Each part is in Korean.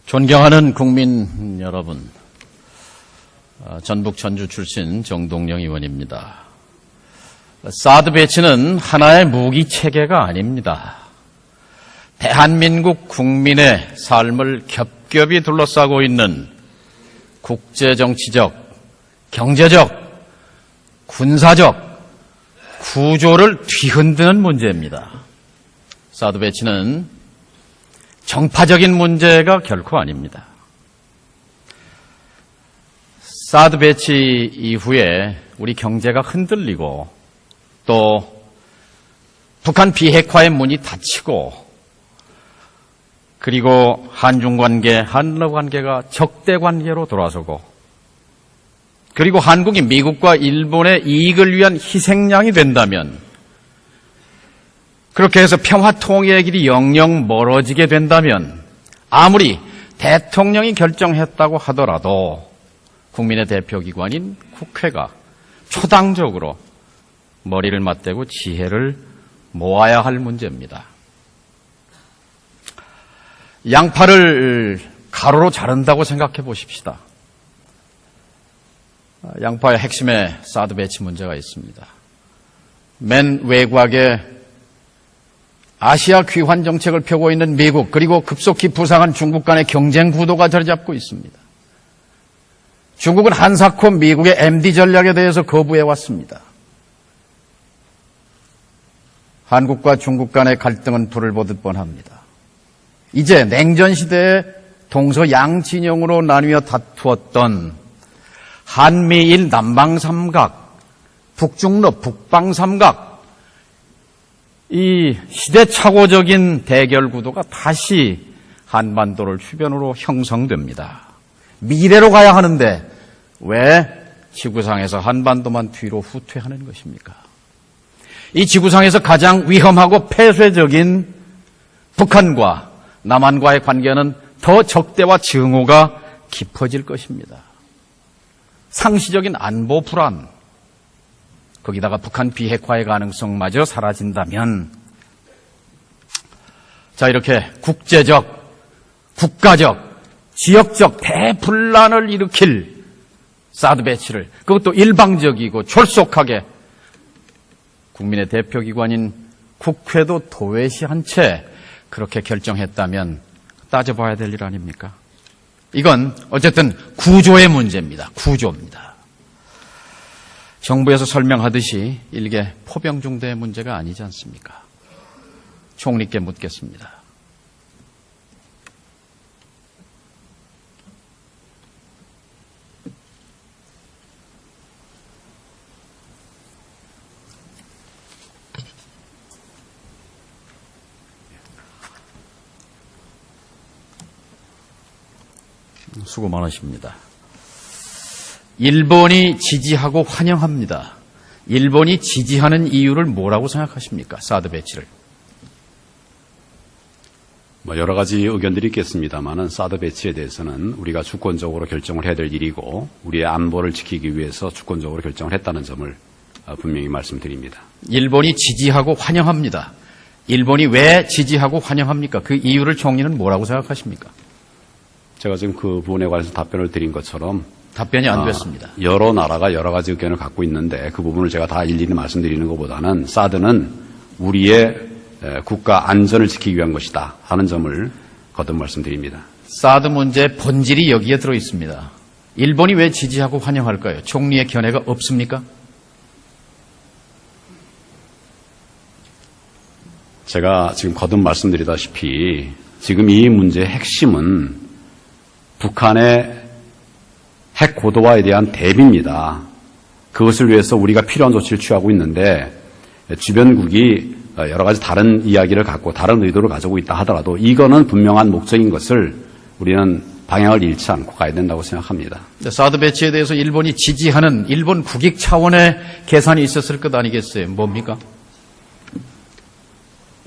존경하는 국민 여러분, 전북 전주 출신 정동영 의원입니다. 사드 배치는 하나의 무기 체계가 아닙니다. 대한민국 국민의 삶을 겹겹이 둘러싸고 있는 국제정치적, 경제적, 군사적 구조를 뒤흔드는 문제입니다. 사드 배치는 정파적인 문제가 결코 아닙니다. 사드 배치 이후에 우리 경제가 흔들리고 또 북한 비핵화의 문이 닫히고 그리고 한중 관계, 한러 관계가 적대 관계로 돌아서고 그리고 한국이 미국과 일본의 이익을 위한 희생양이 된다면 그렇게 해서 평화 통일의 길이 영영 멀어지게 된다면 아무리 대통령이 결정했다고 하더라도 국민의 대표기관인 국회가 초당적으로 머리를 맞대고 지혜를 모아야 할 문제입니다. 양파를 가로로 자른다고 생각해 보십시다. 양파의 핵심에 사드 배치 문제가 있습니다. 맨 외곽에 아시아 귀환 정책을 펴고 있는 미국 그리고 급속히 부상한 중국 간의 경쟁 구도가 자리 잡고 있습니다. 중국은 한사코 미국의 MD 전략에 대해서 거부해 왔습니다. 한국과 중국 간의 갈등은 불을 보듯 뻔합니다. 이제 냉전 시대에 동서 양진영으로 나뉘어 다투었던 한미일 남방삼각, 북중러 북방삼각 이 시대착오적인 대결 구도가 다시 한반도를 주변으로 형성됩니다. 미래로 가야 하는데 왜 지구상에서 한반도만 뒤로 후퇴하는 것입니까? 이 지구상에서 가장 위험하고 폐쇄적인 북한과 남한과의 관계는 더 적대와 증오가 깊어질 것입니다. 상시적인 안보 불안, 거기다가 북한 비핵화의 가능성마저 사라진다면 자 이렇게 국제적, 국가적, 지역적 대분란을 일으킬 사드 배치를 그것도 일방적이고 졸속하게 국민의 대표기관인 국회도 도외시한 채 그렇게 결정했다면 따져봐야 될 일 아닙니까? 이건 어쨌든 구조의 문제입니다. 구조입니다. 정부에서 설명하듯이 일개 포병중대의 문제가 아니지 않습니까? 총리께 묻겠습니다. 수고 많으십니다. 일본이 지지하고 환영합니다. 일본이 지지하는 이유를 뭐라고 생각하십니까? 사드 배치를. 여러 가지 의견들이 있겠습니다만은 사드 배치에 대해서는 우리가 주권적으로 결정을 해야 될 일이고 우리의 안보를 지키기 위해서 주권적으로 결정을 했다는 점을 분명히 말씀드립니다. 일본이 지지하고 환영합니다. 일본이 왜 지지하고 환영합니까? 그 이유를 총리는 뭐라고 생각하십니까? 제가 지금 그 부분에 관해서 답변을 드린 것처럼 답변이 안 됐습니다. 여러 나라가 여러 가지 의견을 갖고 있는데 그 부분을 제가 다 일일이 말씀드리는 것보다는 사드는 우리의 국가 안전을 지키기 위한 것이다 하는 점을 거듭 말씀드립니다. 사드 문제의 본질이 여기에 들어 있습니다. 일본이 왜 지지하고 환영할까요? 총리의 견해가 없습니까? 제가 지금 거듭 말씀드리다시피 지금 이 문제의 핵심은 북한의 핵 고도화에 대한 대비입니다. 그것을 위해서 우리가 필요한 조치를 취하고 있는데 주변국이 여러 가지 다른 이야기를 갖고 다른 의도를 가지고 있다 하더라도 이거는 분명한 목적인 것을 우리는 방향을 잃지 않고 가야 된다고 생각합니다. 사드 배치에 대해서 일본이 지지하는 일본 국익 차원의 계산이 있었을 것 아니겠어요? 뭡니까?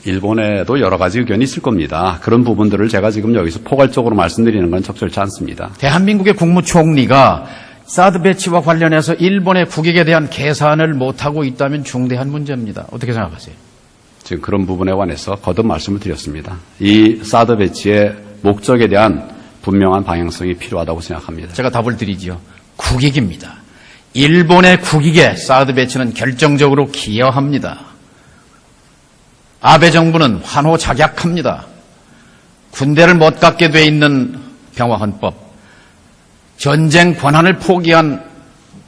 일본에도 여러 가지 의견이 있을 겁니다. 그런 부분들을 제가 지금 여기서 포괄적으로 말씀드리는 건 적절치 않습니다. 대한민국의 국무총리가 사드 배치와 관련해서 일본의 국익에 대한 계산을 못하고 있다면 중대한 문제입니다. 어떻게 생각하세요? 지금 그런 부분에 관해서 거듭 말씀을 드렸습니다. 이 사드 배치의 목적에 대한 분명한 방향성이 필요하다고 생각합니다. 제가 답을 드리지요. 국익입니다. 일본의 국익에 사드 배치는 결정적으로 기여합니다. 아베 정부는 환호작약합니다. 군대를 못 갖게 돼 있는 평화헌법, 전쟁 권한을 포기한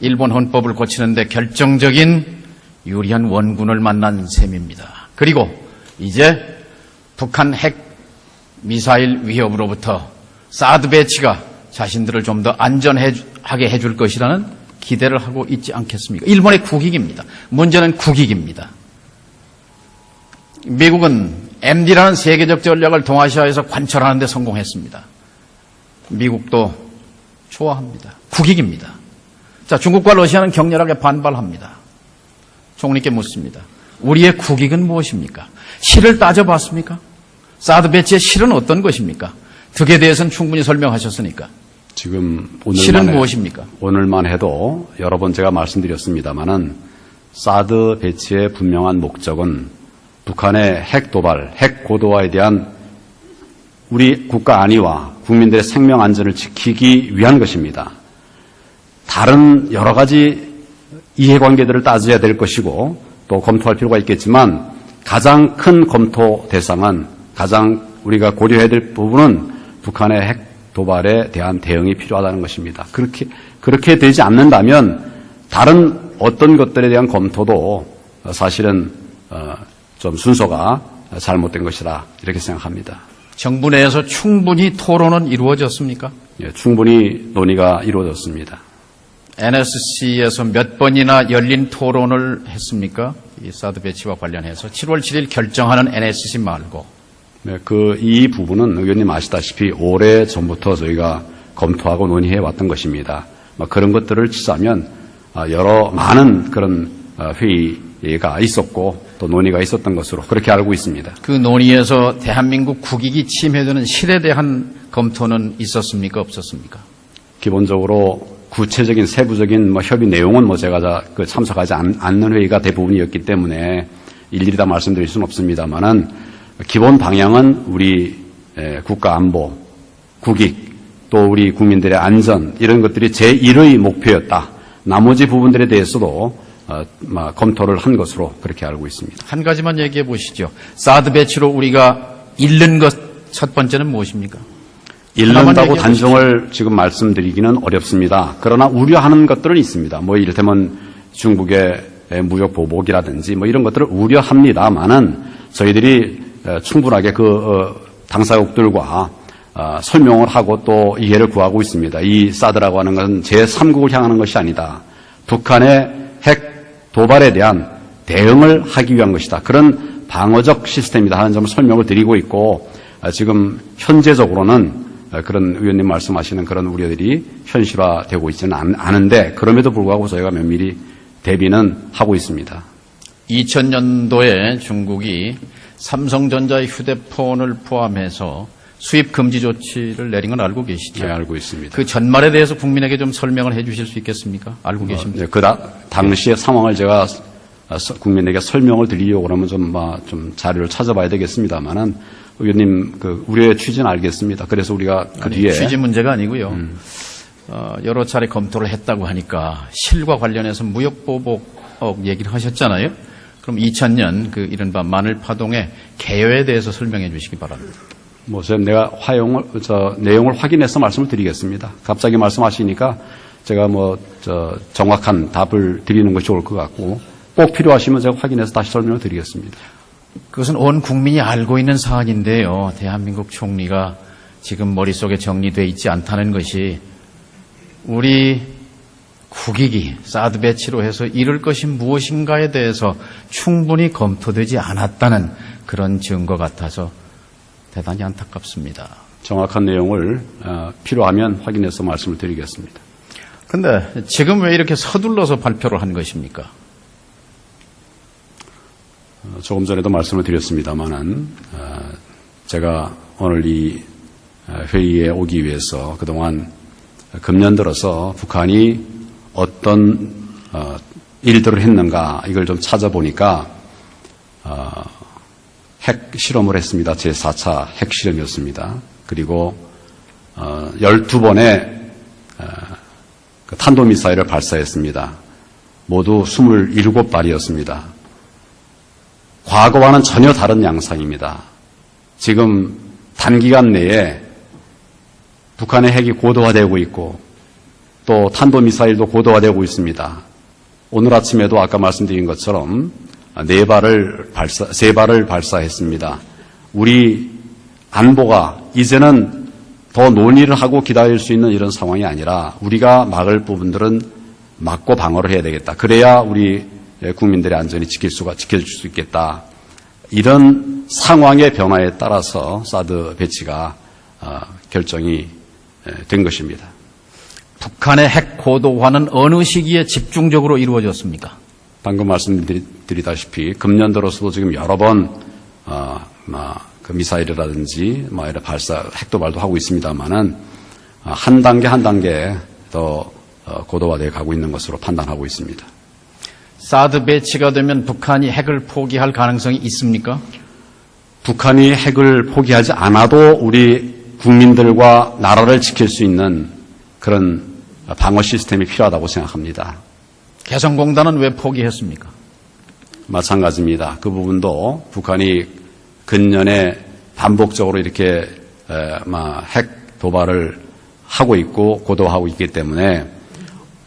일본 헌법을 고치는데 결정적인 유리한 원군을 만난 셈입니다. 그리고 이제 북한 핵 미사일 위협으로부터 사드 배치가 자신들을 좀 더 안전하게 해줄 것이라는 기대를 하고 있지 않겠습니까? 일본의 국익입니다. 문제는 국익입니다. 미국은 MD라는 세계적 전략을 동아시아에서 관철하는 데 성공했습니다. 미국도 좋아합니다. 국익입니다. 자, 중국과 러시아는 격렬하게 반발합니다. 총리께 묻습니다. 우리의 국익은 무엇입니까? 실을 따져봤습니까? 사드 배치의 실은 어떤 것입니까? 득에 대해서는 충분히 설명하셨으니까. 지금 실은 무엇입니까? 오늘만 해도 여러 번 제가 말씀드렸습니다마는 사드 배치의 분명한 목적은 북한의 핵 도발, 핵 고도화에 대한 우리 국가 안위와 국민들의 생명 안전을 지키기 위한 것입니다. 다른 여러 가지 이해관계들을 따져야 될 것이고 또 검토할 필요가 있겠지만 가장 큰 검토 대상은 가장 우리가 고려해야 될 부분은 북한의 핵 도발에 대한 대응이 필요하다는 것입니다. 그렇게 되지 않는다면 다른 어떤 것들에 대한 검토도 사실은 좀 순서가 잘못된 것이라 이렇게 생각합니다. 정부 내에서 충분히 토론은 이루어졌습니까? 예, 충분히 논의가 이루어졌습니다. NSC에서 몇 번이나 열린 토론을 했습니까? 이 사드 배치와 관련해서 7월 7일 결정하는 NSC 말고. 네, 이 부분은 의원님 아시다시피 오래 전부터 저희가 검토하고 논의해 왔던 것입니다. 그런 것들을 치자면 많은 그런 회의가 있었고 또 논의가 있었던 것으로 그렇게 알고 있습니다. 그 논의에서 대한민국 국익이 침해되는 실에 대한 검토는 있었습니까? 없었습니까? 기본적으로 구체적인 세부적인 협의 내용은 제가 참석하지 않는 회의가 대부분이었기 때문에 일일이 다 말씀드릴 수는 없습니다만은 기본 방향은 우리 국가 안보, 국익, 또 우리 국민들의 안전 이런 것들이 제1의 목표였다. 나머지 부분들에 대해서도 검토를 한 것으로 그렇게 알고 있습니다. 한 가지만 얘기해 보시죠. 사드 배치로 우리가 잃는 것 첫 번째는 무엇입니까? 잃는다고 단정을 지금 말씀드리기는 어렵습니다. 그러나 우려하는 것들은 있습니다. 이를테면 중국의 무역 보복이라든지 이런 것들을 우려합니다만은 저희들이 충분하게 당사국들과 설명을 하고 또 이해를 구하고 있습니다. 이 사드라고 하는 것은 제3국을 향하는 것이 아니다. 북한의 핵 도발에 대한 대응을 하기 위한 것이다. 그런 방어적 시스템이다 하는 점을 설명을 드리고 있고 지금 현재적으로는 그런 의원님 말씀하시는 그런 우려들이 현실화되고 있지는 않은데 그럼에도 불구하고 저희가 면밀히 대비는 하고 있습니다. 2000년도에 중국이 삼성전자의 휴대폰을 포함해서 수입 금지 조치를 내린 건 알고 계시죠? 네, 알고 있습니다. 그 전말에 대해서 국민에게 좀 설명을 해 주실 수 있겠습니까? 알고 계십니까? 네, 당시의 상황을 제가 국민에게 설명을 드리려고 그러면 좀 자료를 찾아봐야 되겠습니다만은 의원님 우려의 취지는 알겠습니다. 그래서 우리가 뒤에 취지 문제가 아니고요. 여러 차례 검토를 했다고 하니까 실과 관련해서 무역보복 얘기를 하셨잖아요. 그럼 2000년 이른바 마늘파동의 개요에 대해서 설명해 주시기 바랍니다. 내가 내용을 확인해서 말씀을 드리겠습니다. 갑자기 말씀하시니까 제가 정확한 답을 드리는 것이 좋을 것 같고 꼭 필요하시면 제가 확인해서 다시 설명을 드리겠습니다. 그것은 온 국민이 알고 있는 사안인데요. 대한민국 총리가 지금 머릿속에 정리되어 있지 않다는 것이 우리 국익이 사드 배치로 해서 이룰 것이 무엇인가에 대해서 충분히 검토되지 않았다는 그런 증거 같아서 대단히 안타깝습니다. 정확한 내용을 필요하면 확인해서 말씀을 드리겠습니다. 그런데 지금 왜 이렇게 서둘러서 발표를 한 것입니까? 조금 전에도 말씀을 드렸습니다만은 제가 오늘 이 회의에 오기 위해서 그동안 금년 들어서 북한이 어떤 일들을 했는가 이걸 좀 찾아보니까 핵 실험을 했습니다. 제4차 핵 실험이었습니다. 그리고 12번의 탄도미사일을 발사했습니다. 모두 27발이었습니다. 과거와는 전혀 다른 양상입니다. 지금 단기간 내에 북한의 핵이 고도화되고 있고 또 탄도미사일도 고도화되고 있습니다. 오늘 아침에도 아까 말씀드린 것처럼 3발을 발사했습니다. 우리 안보가 이제는 더 논의를 하고 기다릴 수 있는 이런 상황이 아니라 우리가 막을 부분들은 막고 방어를 해야 되겠다. 그래야 우리 국민들의 안전이 지켜질 수 있겠다. 이런 상황의 변화에 따라서 사드 배치가 결정이 된 것입니다. 북한의 핵 고도화는 어느 시기에 집중적으로 이루어졌습니까? 방금 말씀드리다시피 금년 들어서도 지금 여러 번 그 미사일이라든지 이런 핵 도발도 하고 있습니다만은 한 단계 한 단계 더 고도화되어 가고 있는 것으로 판단하고 있습니다. 사드 배치가 되면 북한이 핵을 포기할 가능성이 있습니까? 북한이 핵을 포기하지 않아도 우리 국민들과 나라를 지킬 수 있는 그런 방어 시스템이 필요하다고 생각합니다. 개성공단은 왜 포기했습니까? 마찬가지입니다. 그 부분도 북한이 근년에 반복적으로 이렇게 핵 도발을 하고 있고 고도화하고 있기 때문에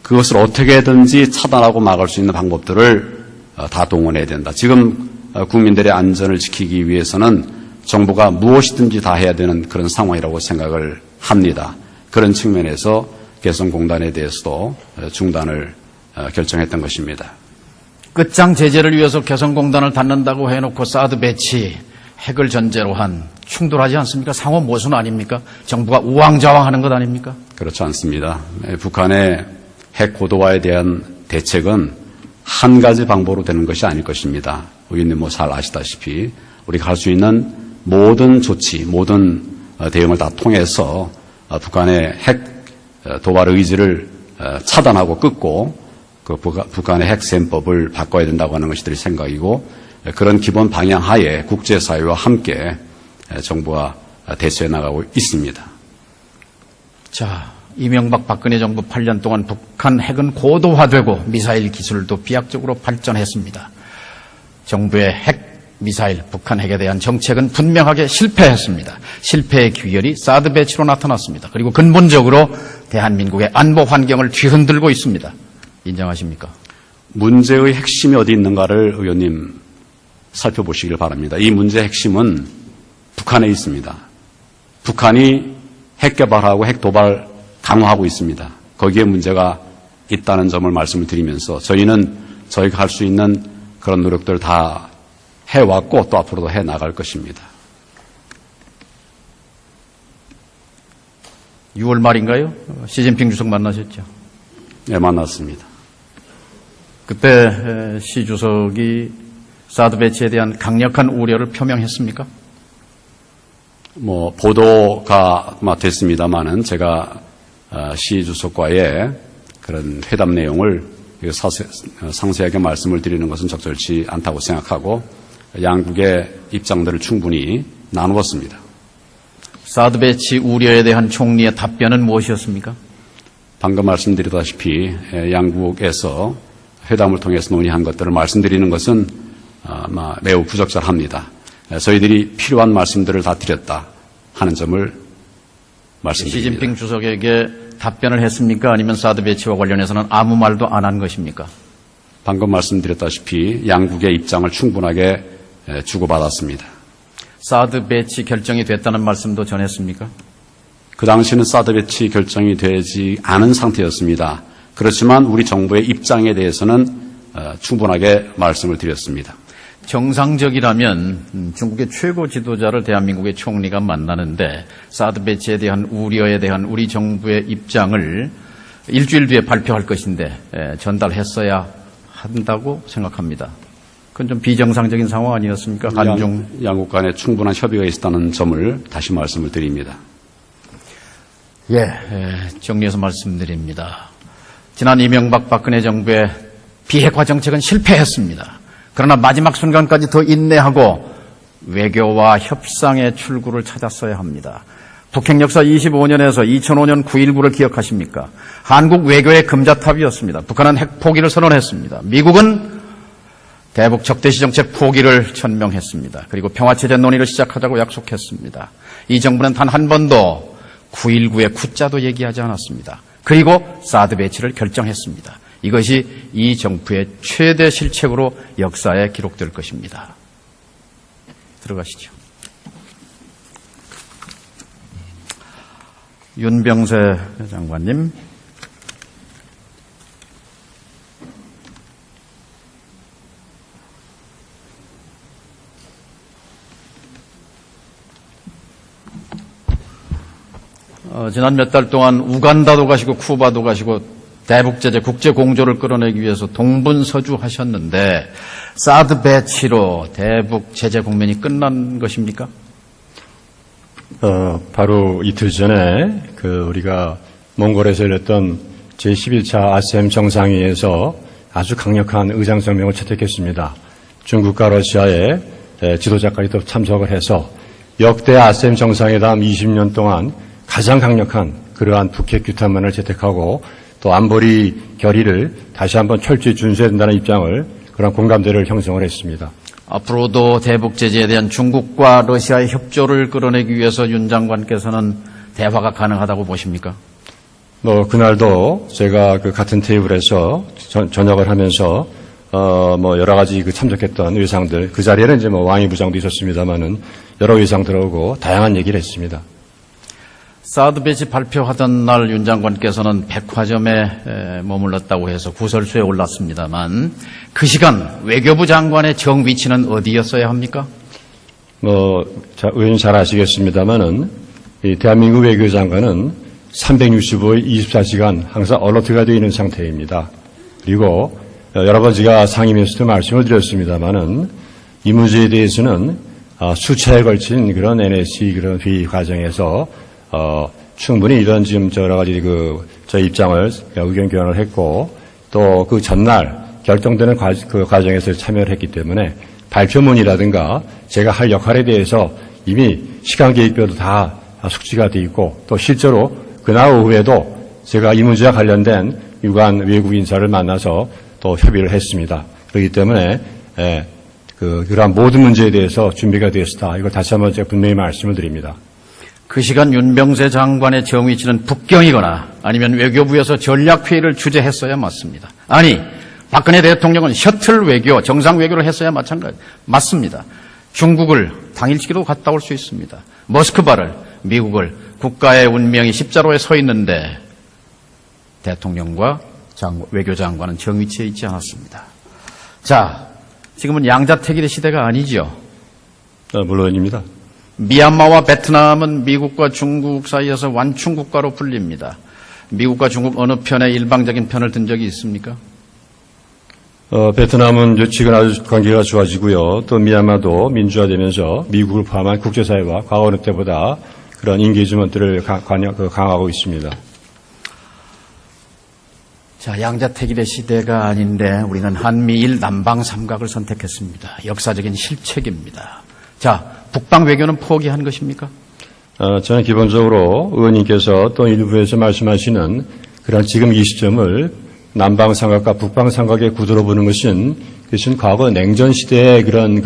그것을 어떻게든지 차단하고 막을 수 있는 방법들을 다 동원해야 된다. 지금 국민들의 안전을 지키기 위해서는 정부가 무엇이든지 다 해야 되는 그런 상황이라고 생각을 합니다. 그런 측면에서 개성공단에 대해서도 중단을 결정했던 것입니다. 끝장 제재를 위해서 개성공단을 닫는다고 해놓고 사드 배치, 핵을 전제로 한 충돌하지 않습니까? 상호 모순 아닙니까? 정부가 우왕좌왕하는 것 아닙니까? 그렇지 않습니다. 북한의 핵 고도화에 대한 대책은 한 가지 방법으로 되는 것이 아닐 것입니다. 의원님 잘 아시다시피 우리가 할 수 있는 모든 조치, 모든 대응을 다 통해서 북한의 핵 도발 의지를 차단하고 끊고 그 북한의 핵셈법을 바꿔야 된다고 하는 것이 들 생각이고 그런 기본 방향 하에 국제사회와 함께 정부가 대처해 나가고 있습니다. 자, 이명박 박근혜 정부 8년 동안 북한 핵은 고도화되고 미사일 기술도 비약적으로 발전했습니다. 정부의 핵, 미사일, 북한 핵에 대한 정책은 분명하게 실패했습니다. 실패의 귀결이 사드 배치로 나타났습니다. 그리고 근본적으로 대한민국의 안보 환경을 뒤흔들고 있습니다. 인정하십니까? 문제의 핵심이 어디 있는가를 의원님 살펴보시길 바랍니다. 이 문제의 핵심은 북한에 있습니다. 북한이 핵 개발하고 핵 도발 강화하고 있습니다. 거기에 문제가 있다는 점을 말씀을 드리면서 저희는 저희가 할 수 있는 그런 노력들을 다 해왔고 또 앞으로도 해 나갈 것입니다. 6월 말인가요? 시진핑 주석 만나셨죠? 네, 만났습니다. 그때 시 주석이 사드 배치에 대한 강력한 우려를 표명했습니까? 보도가 됐습니다만은 제가 시 주석과의 그런 회담 내용을 상세하게 말씀을 드리는 것은 적절치 않다고 생각하고 양국의 입장들을 충분히 나누었습니다. 사드 배치 우려에 대한 총리의 답변은 무엇이었습니까? 방금 말씀드리다시피 양국에서 회담을 통해서 논의한 것들을 말씀드리는 것은 매우 부적절합니다. 저희들이 필요한 말씀들을 다 드렸다 하는 점을 말씀드립니다. 시진핑 주석에게 답변을 했습니까? 아니면 사드 배치와 관련해서는 아무 말도 안 한 것입니까? 방금 말씀드렸다시피 양국의 입장을 충분하게 주고받았습니다. 사드 배치 결정이 됐다는 말씀도 전했습니까? 그 당시는 사드 배치 결정이 되지 않은 상태였습니다. 그렇지만 우리 정부의 입장에 대해서는 충분하게 말씀을 드렸습니다. 정상적이라면 중국의 최고 지도자를 대한민국의 총리가 만나는데 사드 배치에 대한 우려에 대한 우리 정부의 입장을 일주일 뒤에 발표할 것인데 전달했어야 한다고 생각합니다. 그건 좀 비정상적인 상황 아니었습니까? 양국 간에 충분한 협의가 있었다는 점을 다시 말씀을 드립니다. 정리해서 말씀드립니다. 지난 이명박 박근혜 정부의 비핵화 정책은 실패했습니다. 그러나 마지막 순간까지 더 인내하고 외교와 협상의 출구를 찾았어야 합니다. 북핵 역사 25년에서 2005년 9.19를 기억하십니까? 한국 외교의 금자탑이었습니다. 북한은 핵 포기를 선언했습니다. 미국은 대북 적대시 정책 포기를 천명했습니다. 그리고 평화체제 논의를 시작하자고 약속했습니다. 이 정부는 단 한 번도 9.19의 구자도 얘기하지 않았습니다. 그리고 사드 배치를 결정했습니다. 이것이 이 정부의 최대 실책으로 역사에 기록될 것입니다. 들어가시죠. 윤병세 장관님. 지난 몇 달 동안 우간다도 가시고 쿠바도 가시고 대북제재 국제공조를 끌어내기 위해서 동분서주하셨는데 사드 배치로 대북제재 국면이 끝난 것입니까? 바로 이틀 전에 우리가 몽골에서 열렸던 제11차 아셈 정상회의에서 아주 강력한 의장성명을 채택했습니다. 중국과 러시아의 지도자까지 도 참석을 해서 역대 아셈 정상회담 20년 동안 가장 강력한 그러한 북핵 규탄문을 채택하고 또 안보리 결의를 다시 한번 철저히 준수해야 된다는 입장을 그런 공감대를 형성을 했습니다. 앞으로도 대북 제재에 대한 중국과 러시아의 협조를 끌어내기 위해서 윤 장관께서는 대화가 가능하다고 보십니까? 그날도 제가 같은 테이블에서 저녁을 하면서 여러 가지 참석했던 의상들, 그 자리에는 이제 왕이 부장도 있었습니다만은 여러 의상들하고 다양한 얘기를 했습니다. 사드 배치 발표하던 날 윤 장관께서는 백화점에 머물렀다고 해서 구설수에 올랐습니다만 그 시간 외교부 장관의 정 위치는 어디였어야 합니까? 의원님 잘 아시겠습니다만은 이 대한민국 외교장관은 365일 24시간 항상 얼러트가 되어 있는 상태입니다. 그리고 여러 번 제가 상임위에서도 말씀을 드렸습니다만은 이 문제에 대해서는 수차에 걸친 그런 NSC 그런 회의 과정에서 충분히 이런 지금 여러 가지 저희 입장을 의견 교환을 했고 또 그 전날 결정되는 그 과정에서 참여를 했기 때문에 발표문이라든가 제가 할 역할에 대해서 이미 시간 계획표도 다 숙지가 돼 있고 또 실제로 그날 오후에도 제가 이 문제와 관련된 유관 외국 인사를 만나서 또 협의를 했습니다. 그렇기 때문에 그러한 모든 문제에 대해서 준비가 되었다. 이걸 다시 한번 제가 분명히 말씀을 드립니다. 그 시간 윤병세 장관의 정위치는 북경이거나 아니면 외교부에서 전략회의를 주재했어야 맞습니다. 아니, 박근혜 대통령은 셔틀 외교, 정상 외교를 했어야 맞습니다. 중국을 당일치기로 갔다 올 수 있습니다. 모스크바를, 미국을 국가의 운명이 십자로에 서 있는데 대통령과 외교장관은 정위치에 있지 않았습니다. 자, 지금은 양자택일의 시대가 아니죠. 물론입니다. 미얀마와 베트남은 미국과 중국 사이에서 완충국가로 불립니다. 미국과 중국 어느 편에 일방적인 편을 든 적이 있습니까? 베트남은 최근 아주 관계가 좋아지고요. 또 미얀마도 민주화되면서 미국을 포함한 국제사회와 과거 어느 때보다 그런 인게이지먼트를 강화하고 있습니다. 자, 양자택일의 시대가 아닌데 우리는 한미일 남방 삼각을 선택했습니다. 역사적인 실책입니다. 자, 북방 외교는 포기한 것입니까? 저는 기본적으로 의원님께서 또 일부에서 말씀하시는 그런 지금 이 시점을 남방 삼각과 북방 삼각의 구도로 보는 것은 과거 냉전 시대의 그런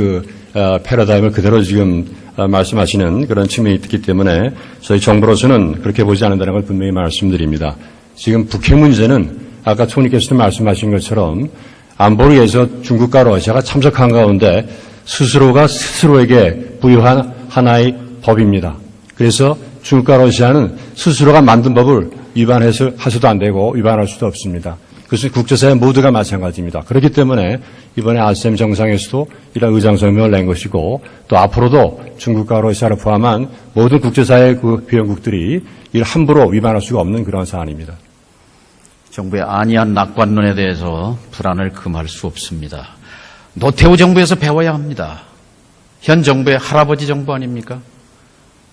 패러다임을 그대로 지금 말씀하시는 그런 측면이 있기 때문에 저희 정부로서는 그렇게 보지 않는다는 걸 분명히 말씀드립니다. 지금 북핵 문제는 아까 총리께서도 말씀하신 것처럼 안보를 위해서 중국과 러시아가 참석한 가운데 스스로가 스스로에게 부여한 하나의 법입니다. 그래서 중국과 러시아는 스스로가 만든 법을 위반해서 하셔도 안 되고 위반할 수도 없습니다. 그것은 국제사회 모두가 마찬가지입니다. 그렇기 때문에 이번에 아셈 정상에서도 이런 의장성명을 낸 것이고 또 앞으로도 중국과 러시아를 포함한 모든 국제사회 회원국들이 이를 함부로 위반할 수가 없는 그런 사안입니다. 정부의 안이한 낙관론에 대해서 불안을 금할 수 없습니다. 노태우 정부에서 배워야 합니다. 현 정부의 할아버지 정부 아닙니까?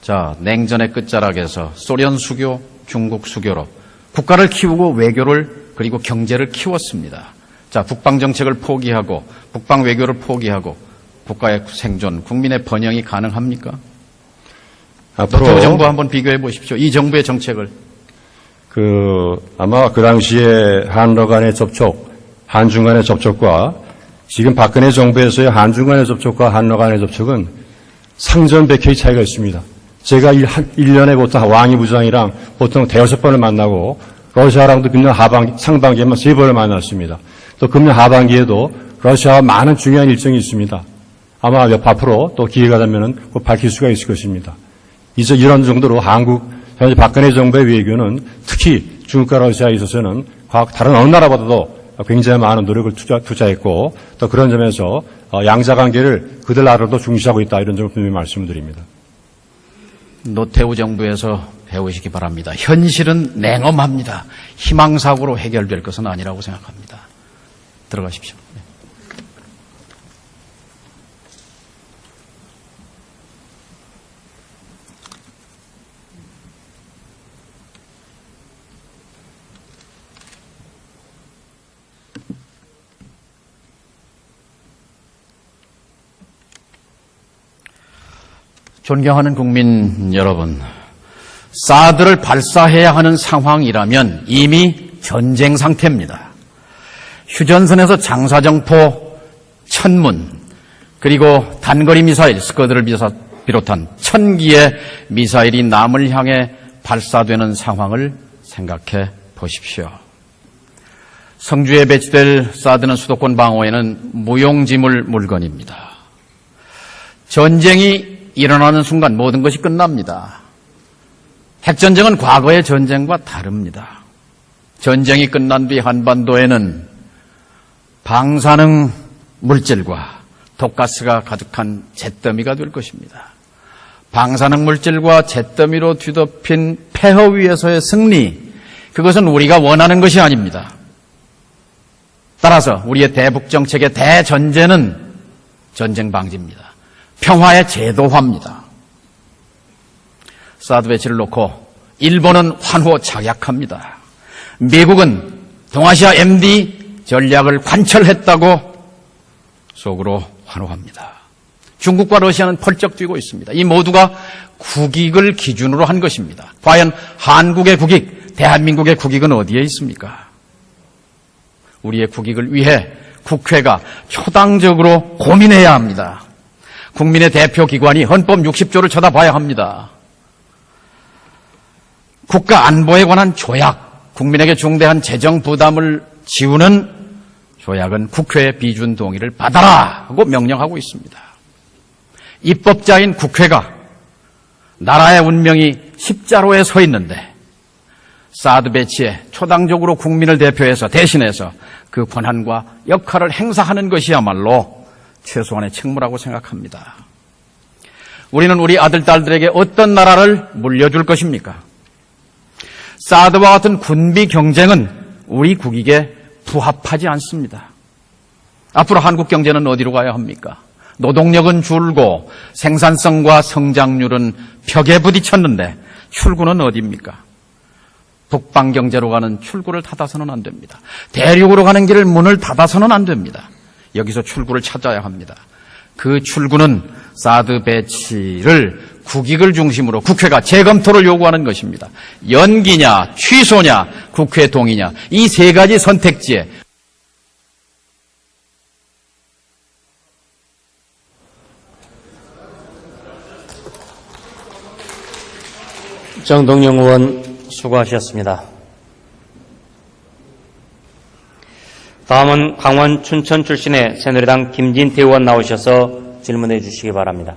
자, 냉전의 끝자락에서 소련 수교, 중국 수교로 국가를 키우고 외교를 그리고 경제를 키웠습니다. 자, 북방 정책을 포기하고 북방 외교를 포기하고 국가의 생존, 국민의 번영이 가능합니까? 노태우 정부 한번 비교해 보십시오. 이 정부의 정책을. 아마 그 당시에 한러 간의 접촉, 한중 간의 접촉과 지금 박근혜 정부에서의 한중 간의 접촉과 한러 간의 접촉은 상전백회의 차이가 있습니다. 제가 1년에 보통 왕이 부장이랑 보통 대여섯 번을 만나고 러시아랑도 금년 상반기에만 3번을 만났습니다. 또 금년 하반기에도 러시아와 많은 중요한 일정이 있습니다. 아마 앞으로 또 기회가 되면 꼭 밝힐 수가 있을 것입니다. 이제 이런 정도로 현재 박근혜 정부의 외교는 특히 중국과 러시아에 있어서는 다른 어느 나라보다도 굉장히 많은 노력을 투자했고 또 그런 점에서 양자관계를 그들 나라도 중시하고 있다 이런 점을 분명히 말씀을 드립니다. 노태우 정부에서 배우시기 바랍니다. 현실은 냉엄합니다. 희망사고로 해결될 것은 아니라고 생각합니다. 들어가십시오. 존경하는 국민 여러분, 사드를 발사해야 하는 상황이라면 이미 전쟁 상태입니다. 휴전선에서 장사정포, 천문, 그리고 단거리 미사일, 스커드를 비롯한 1000기의 미사일이 남을 향해 발사되는 상황을 생각해 보십시오. 성주에 배치될 사드는 수도권 방어에는 무용지물 물건입니다. 전쟁이 일어나는 순간 모든 것이 끝납니다. 핵전쟁은 과거의 전쟁과 다릅니다. 전쟁이 끝난 뒤 한반도에는 방사능 물질과 독가스가 가득한 잿더미가 될 것입니다. 방사능 물질과 잿더미로 뒤덮인 폐허 위에서의 승리, 그것은 우리가 원하는 것이 아닙니다. 따라서 우리의 대북 정책의 대전제는 전쟁 방지입니다. 평화의 제도화입니다. 사드 배치를 놓고 일본은 환호작약합니다. 미국은 동아시아 MD 전략을 관철했다고 속으로 환호합니다. 중국과 러시아는 펄쩍 뛰고 있습니다. 이 모두가 국익을 기준으로 한 것입니다. 과연 한국의 국익, 대한민국의 국익은 어디에 있습니까? 우리의 국익을 위해 국회가 초당적으로 고민해야 합니다. 국민의 대표기관이 헌법 60조를 쳐다봐야 합니다. 국가 안보에 관한 조약, 국민에게 중대한 재정 부담을 지우는 조약은 국회의 비준 동의를 받아라 하고 명령하고 있습니다. 입법자인 국회가 나라의 운명이 십자로에 서 있는데 사드 배치에 초당적으로 국민을 대표해서 대신해서 그 권한과 역할을 행사하는 것이야말로 최소한의 책무라고 생각합니다. 우리는 우리 아들, 딸들에게 어떤 나라를 물려줄 것입니까? 사드와 같은 군비 경쟁은 우리 국익에 부합하지 않습니다. 앞으로 한국 경제는 어디로 가야 합니까? 노동력은 줄고 생산성과 성장률은 벽에 부딪혔는데 출구는 어디입니까? 북방 경제로 가는 출구를 닫아서는 안 됩니다. 대륙으로 가는 길을 문을 닫아서는 안 됩니다. 여기서 출구를 찾아야 합니다. 그 출구는 사드 배치를 국익을 중심으로 국회가 재검토를 요구하는 것입니다. 연기냐, 취소냐, 국회 동의냐, 이 세 가지 선택지에 정동영 의원 수고하셨습니다. 다음은 강원 춘천 출신의 새누리당 김진태 의원 나오셔서 질문해 주시기 바랍니다.